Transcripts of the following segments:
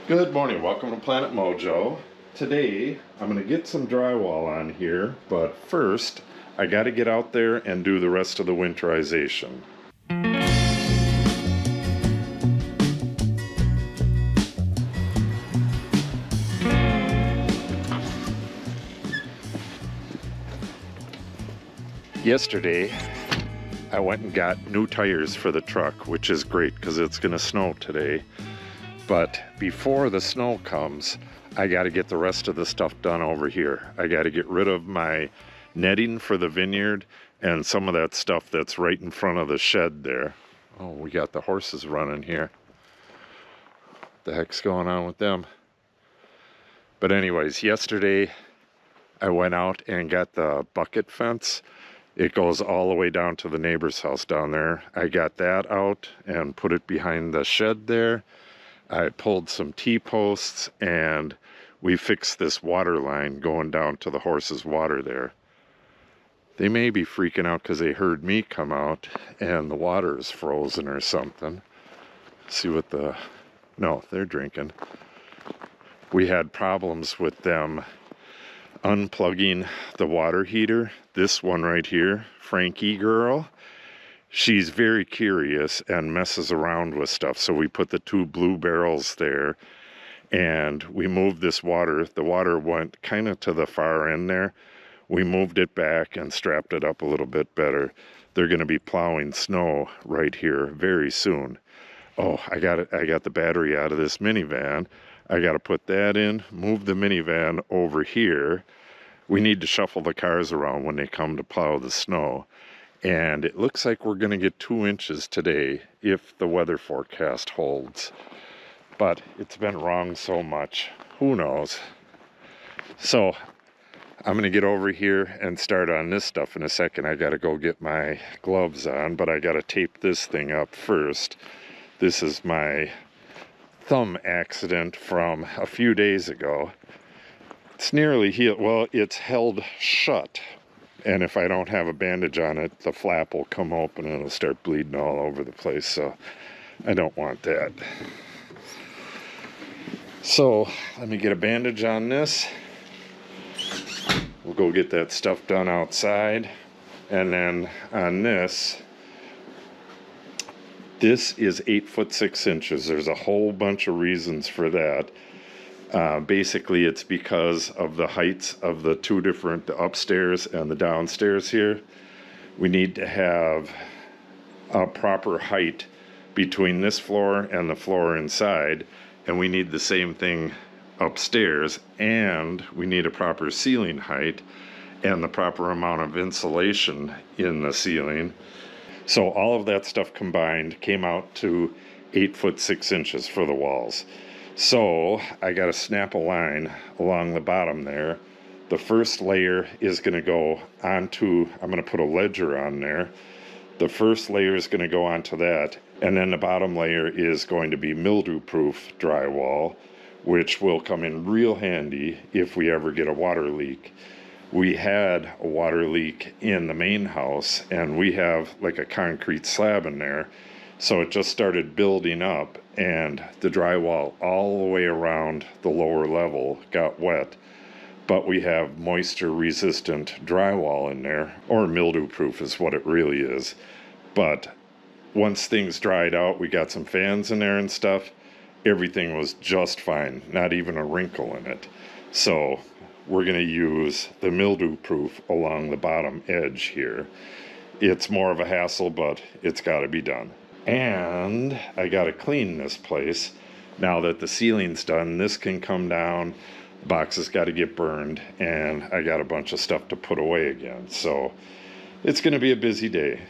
Good morning, welcome to Planet Mojo. Today I'm going to get some drywall on here, but first I got to get out there and do the rest of the winterization. Yesterday I went and got new tires for the truck, which is great because it's going to snow today. But before the snow comes, I got to get the rest of the stuff done over here. I got to get rid of my netting for the vineyard and some of that stuff that's right in front of the shed there. Oh, we got the horses running here. What the heck's going on with them? But anyways, yesterday I went out and got the bucket fence. It goes all the way down to the neighbor's house down there. I got that out and put it behind the shed there. I pulled some T-posts and we fixed this water line going down to the horses' water there. They may be freaking out because they heard me come out and the water is frozen or something. See what no, they're drinking. We had problems with them unplugging the water heater. This one right here, Frankie girl, she's very curious and messes around with stuff. So we put the two blue barrels there and we moved this water. The water went kind of to the far end there. We moved it back and strapped it up a little bit better. They're going to be plowing snow right here very soon. Oh, I got the battery out of this minivan. I got to put that in, move the minivan over here. We need to shuffle the cars around when they come to plow the snow. And it looks like we're going to get 2 inches today if the weather forecast holds. But it's been wrong so much. Who knows? So I'm going to get over here and start on this stuff in a second. I got to go get my gloves on, but I got to tape this thing up first. This is my thumb accident from a few days ago. It's nearly healed. Well, it's held shut. And if I don't have a bandage on it, the flap will come open and it'll start bleeding all over the place. So I don't want that. So let me get a bandage on this. We'll go get that stuff done outside. And then on this is 8 foot 6 inches. There's a whole bunch of reasons for that. Basically, it's because of the heights of the two different, the upstairs and the downstairs here. We need to have a proper height between this floor and the floor inside, and we need the same thing upstairs, and we need a proper ceiling height and the proper amount of insulation in the ceiling. So all of that stuff combined came out to 8 foot 6 inches for the walls. So I got to snap a line along the bottom there. The first layer is going to go onto, I'm going to put a ledger on there. The first layer is going to go onto that. And then the bottom layer is going to be mildew-proof drywall, which will come in real handy if we ever get a water leak. We had a water leak in the main house and we have like a concrete slab in there. So it just started building up and the drywall all the way around the lower level got wet. But we have moisture resistant drywall in there, or mildew proof is what it really is. But once things dried out, we got some fans in there and stuff. Everything was just fine, not even a wrinkle in it. So we're going to use the mildew proof along the bottom edge here. It's more of a hassle, but it's got to be done. And I got to clean this place. Now that the ceiling's done, this can come down. The box has got to get burned, and I got a bunch of stuff to put away again. So it's going to be a busy day.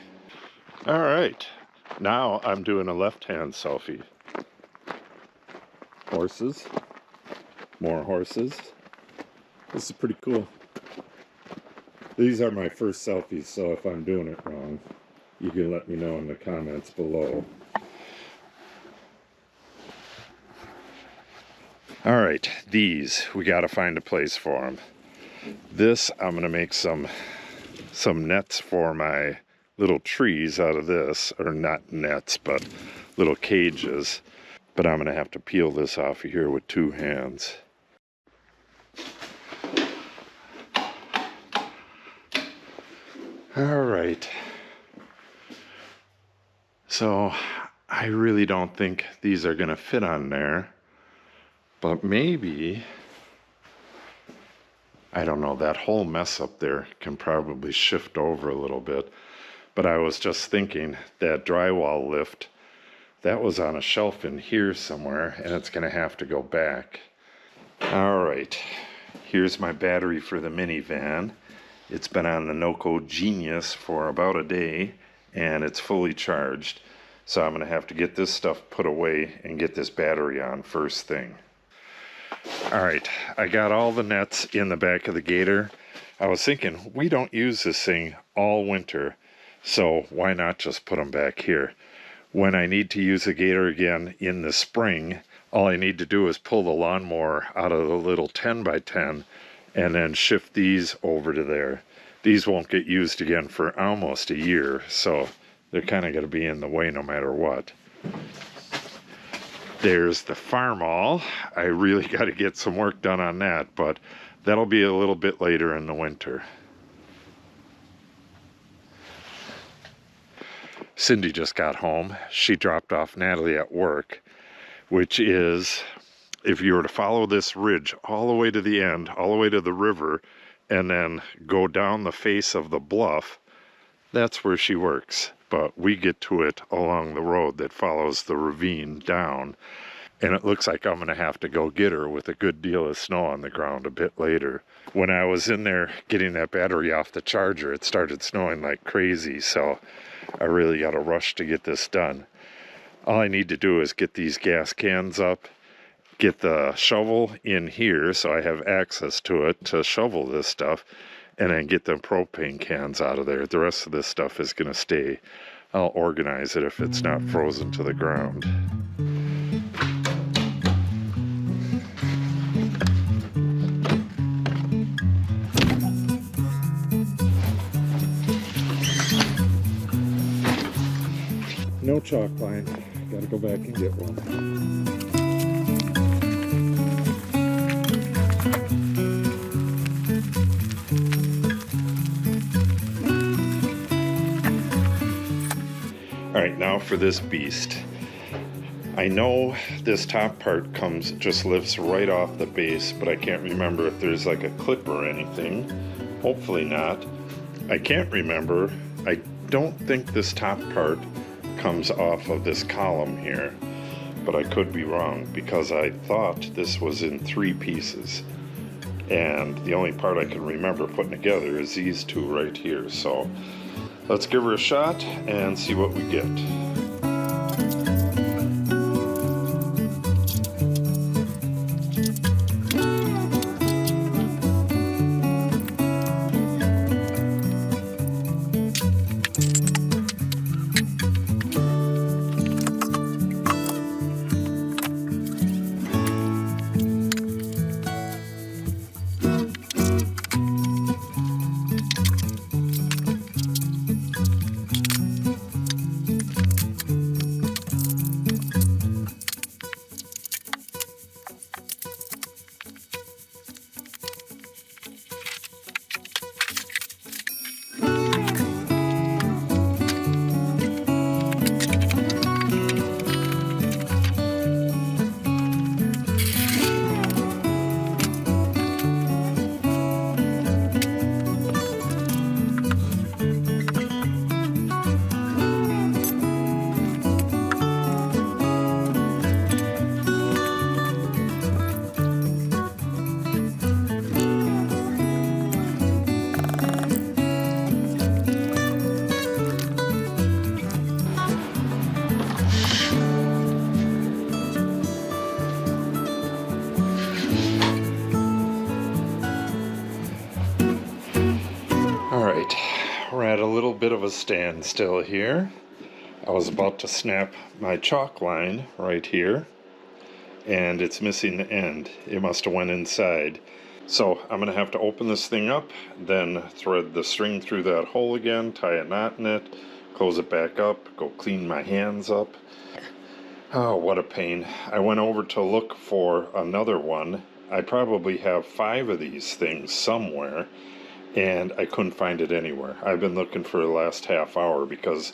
All right, now I'm doing a left-hand selfie. Horses, more horses. This is pretty cool. These are my first selfies, so if I'm doing it wrong, you can let me know in the comments below. All right, these, we got to find a place for them. This, I'm going to make some nets for my little trees out of this, or not nets, but little cages. but I'm going to have to peel this off of here with 2 hands. All right. So I really don't think these are going to fit on there, but maybe, I don't know, that whole mess up there can probably shift over a little bit. But I was just thinking that drywall lift, that was on a shelf in here somewhere, and it's going to have to go back. All right, here's my battery for the minivan. It's been on the Noco Genius for about a day, and it's fully charged. So I'm going to have to get this stuff put away and get this battery on first thing. All right, I got all the nets in the back of the Gator. I was thinking, we don't use this thing all winter, so why not just put them back here? When I need to use the Gator again in the spring, all I need to do is pull the lawnmower out of the little 10x10 and then shift these over to there. These won't get used again for almost a year, so they're kind of going to be in the way no matter what. There's the Farmall. I really got to get some work done on that, but that'll be a little bit later in the winter. Cindy just got home. She dropped off Natalie at work, which is, if you were to follow this ridge all the way to the end, all the way to the river, and then go down the face of the bluff, that's where she works. But we get to it along the road that follows the ravine down, and it looks like I'm going to have to go get her with a good deal of snow on the ground a bit later. When I was in there getting that battery off the charger, it started snowing like crazy, so I really got to rush to get this done. All I need to do is get these gas cans up, get the shovel in here so I have access to it to shovel this stuff, and then get the propane cans out of there. The rest of this stuff is going to stay. I'll organize it if it's not frozen to the ground. No chalk line. Gotta go back and get one. All right, now for this beast. I know this top part just lifts right off the base, but I can't remember if there's like a clip or anything. Hopefully not. I can't remember. I don't think this top part comes off of this column here, but I could be wrong because I thought this was in 3 pieces. And the only part I can remember putting together is these 2 right here. So let's give her a shot and see what we get. We're at a little bit of a standstill here. I was about to snap my chalk line right here, and it's missing the end. It must have went inside. So I'm going to have to open this thing up, then thread the string through that hole again, tie a knot in it, close it back up, go clean my hands up. Oh, what a pain. I went over to look for another one. I probably have 5 of these things somewhere, and I couldn't find it anywhere. I've been looking for the last half hour because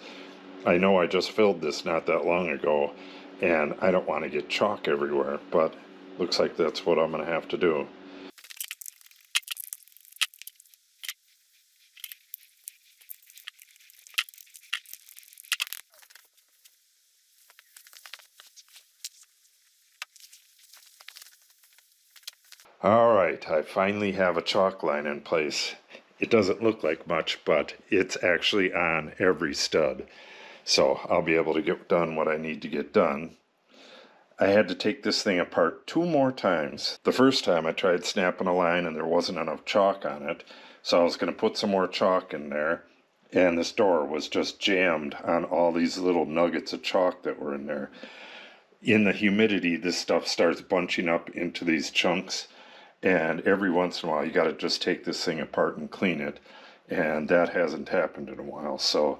I know I just filled this not that long ago, and I don't want to get chalk everywhere, but looks like that's what I'm going to have to do. Alright, I finally have a chalk line in place. It doesn't look like much, but it's actually on every stud. So I'll be able to get done what I need to get done. I had to take this thing apart 2 more times. The first time I tried snapping a line and there wasn't enough chalk on it, so I was going to put some more chalk in there, and this door was just jammed on all these little nuggets of chalk that were in there. In the humidity, this stuff starts bunching up into these chunks, and every once in a while you got to just take this thing apart and clean it, and that hasn't happened in a while. So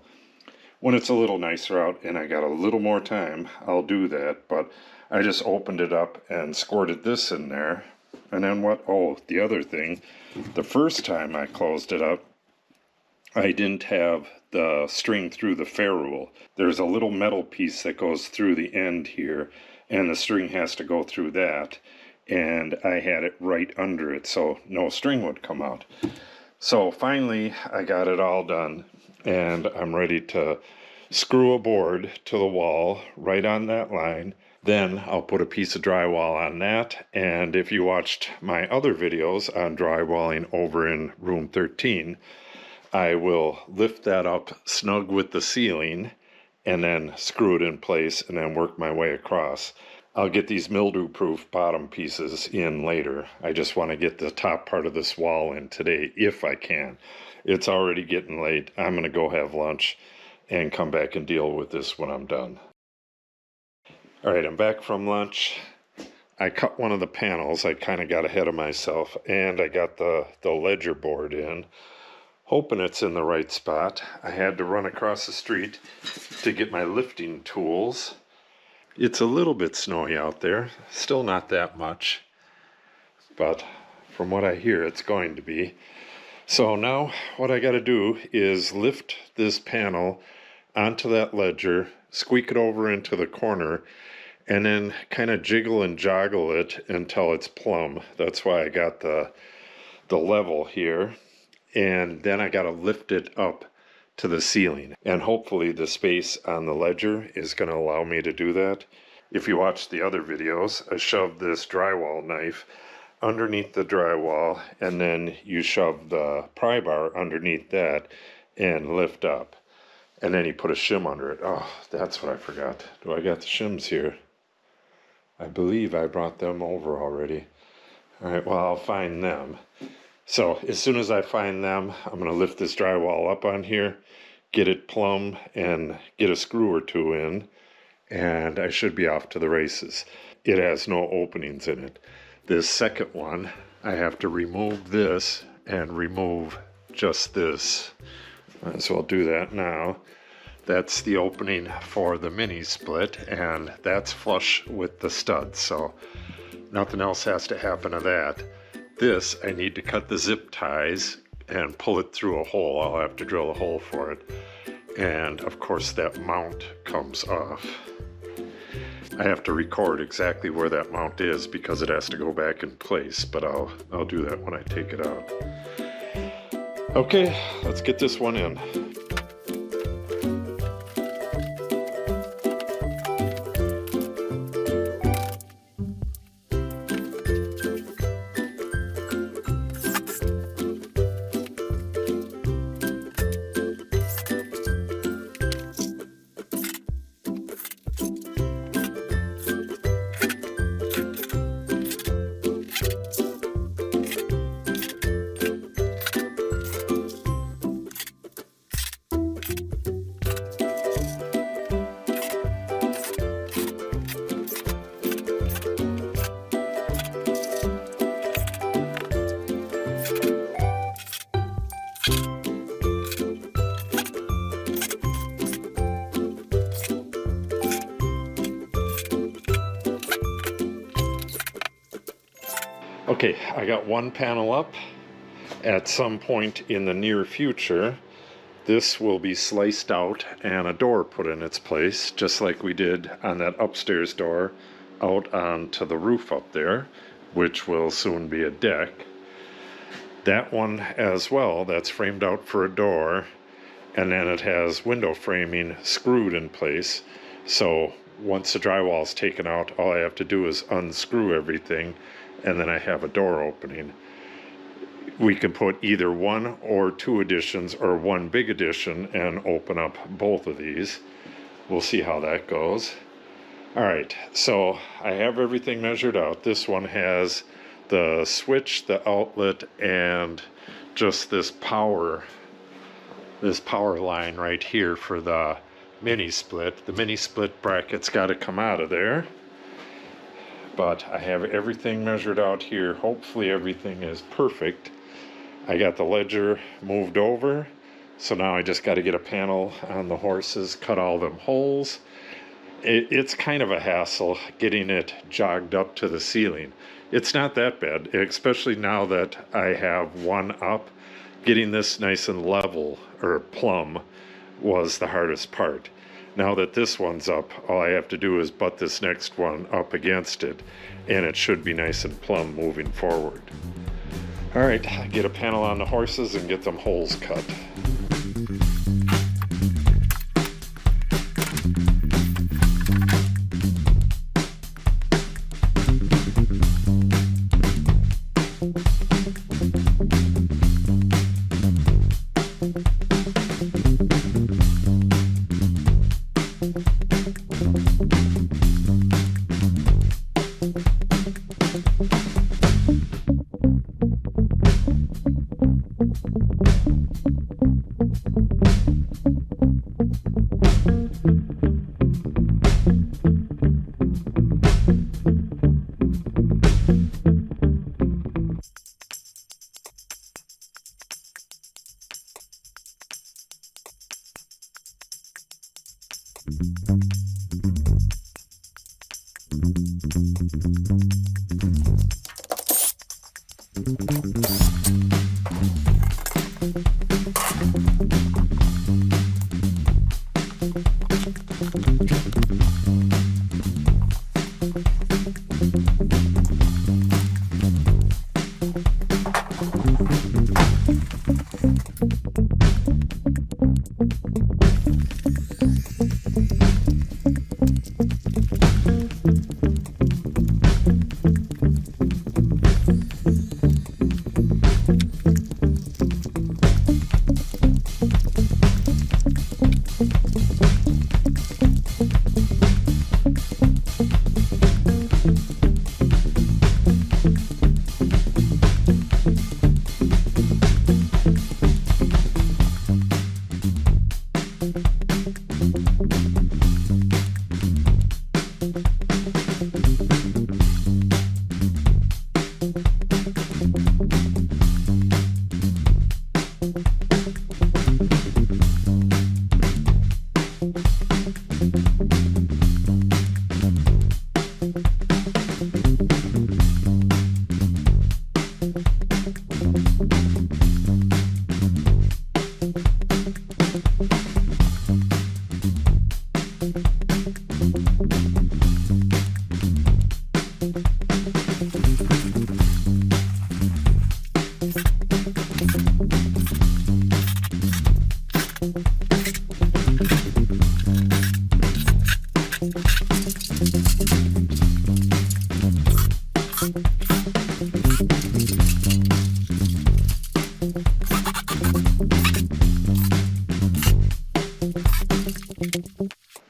when it's a little nicer out and I got a little more time, I'll do that. But I just opened it up and squirted this in there. And then what? Oh, the other thing, the first time I closed it up, I didn't have the string through the ferrule. There's a little metal piece that goes through the end here, and the string has to go through that. And I had it right under it, so no string would come out. So finally, I got it all done, and I'm ready to screw a board to the wall right on that line. Then I'll put a piece of drywall on that, and if you watched my other videos on drywalling over in room 13, I will lift that up snug with the ceiling and then screw it in place and then work my way across. I'll get these mildew-proof bottom pieces in later. I just want to get the top part of this wall in today if I can. It's already getting late. I'm going to go have lunch and come back and deal with this when I'm done. Alright, I'm back from lunch. I cut one of the panels. I kind of got ahead of myself, and I got the ledger board in, hoping it's in the right spot. I had to run across the street to get my lifting tools. It's a little bit snowy out there, still not that much, but from what I hear it's going to be. So now what I got to do is lift this panel onto that ledger, squeak it over into the corner, and then kind of jiggle and joggle it until it's plumb. That's why I got the level here, and then I got to lift it up to the ceiling, and hopefully the space on the ledger is going to allow me to do that. If you watch the other videos, I shoved this drywall knife underneath the drywall, and then you shove the pry bar underneath that and lift up, and then you put a shim under it. Oh, that's what I forgot. Do I got the shims here? I believe I brought them over already. All right, well, I'll find them. So as soon as I find them, I'm going to lift this drywall up on here, get it plumb, and get a screw or 2 in, and I should be off to the races. It has no openings in it. This second one, I have to remove this and remove just this. Might as well do that now. That's the opening for the mini split, and that's flush with the studs, so nothing else has to happen to that. This, I need to cut the zip ties and pull it through a hole. I'll have to drill a hole for it. And of course that mount comes off. I have to record exactly where that mount is because it has to go back in place, but I'll do that when I take it out. Okay, let's get this one in. Okay, I got one panel up. At some point in the near future, this will be sliced out and a door put in its place, just like we did on that upstairs door out onto the roof up there, which will soon be a deck. That one as well, that's framed out for a door, and then it has window framing screwed in place. So once the drywall is taken out, all I have to do is unscrew everything, and then I have a door opening. We can put either one or two additions or one big addition and open up both of these. We'll see how that goes. All right, so I have everything measured out. This one has the switch, the outlet, and just this power line right here for the mini split. The mini split bracket's got to come out of there. But I have everything measured out here. Hopefully everything is perfect. I got the ledger moved over, so now I just got to get a panel on the horses, cut all them holes. It's kind of a hassle getting it jogged up to the ceiling. It's not that bad, especially now that I have one up. Getting this nice and level, or plumb, was the hardest part. Now that this one's up, all I have to do is butt this next one up against it, and it should be nice and plumb moving forward. All right, get a panel on the horses and get them holes cut.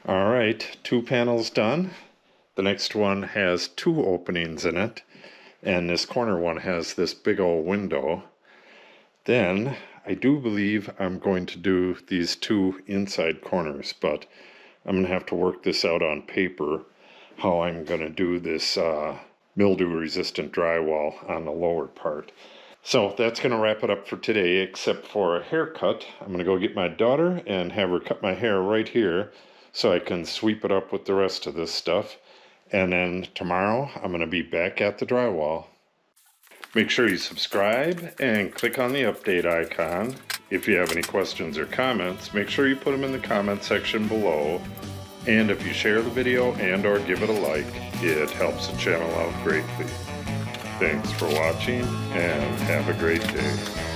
All right, 2 panels done. The next one has 2 openings in it, and this corner one has this big old window. Then I do believe I'm going to do these 2 inside corners, but I'm going to have to work this out on paper, how I'm going to do this mildew resistant drywall on the lower part. So that's going to wrap it up for today, except for a haircut. I'm going to go get my daughter and have her cut my hair right here so I can sweep it up with the rest of this stuff. And then tomorrow I'm going to be back at the drywall. Make sure you subscribe and click on the update icon. If you have any questions or comments, make sure you put them in the comment section below. And if you share the video and or give it a like, it helps the channel out greatly. Thanks for watching and have a great day.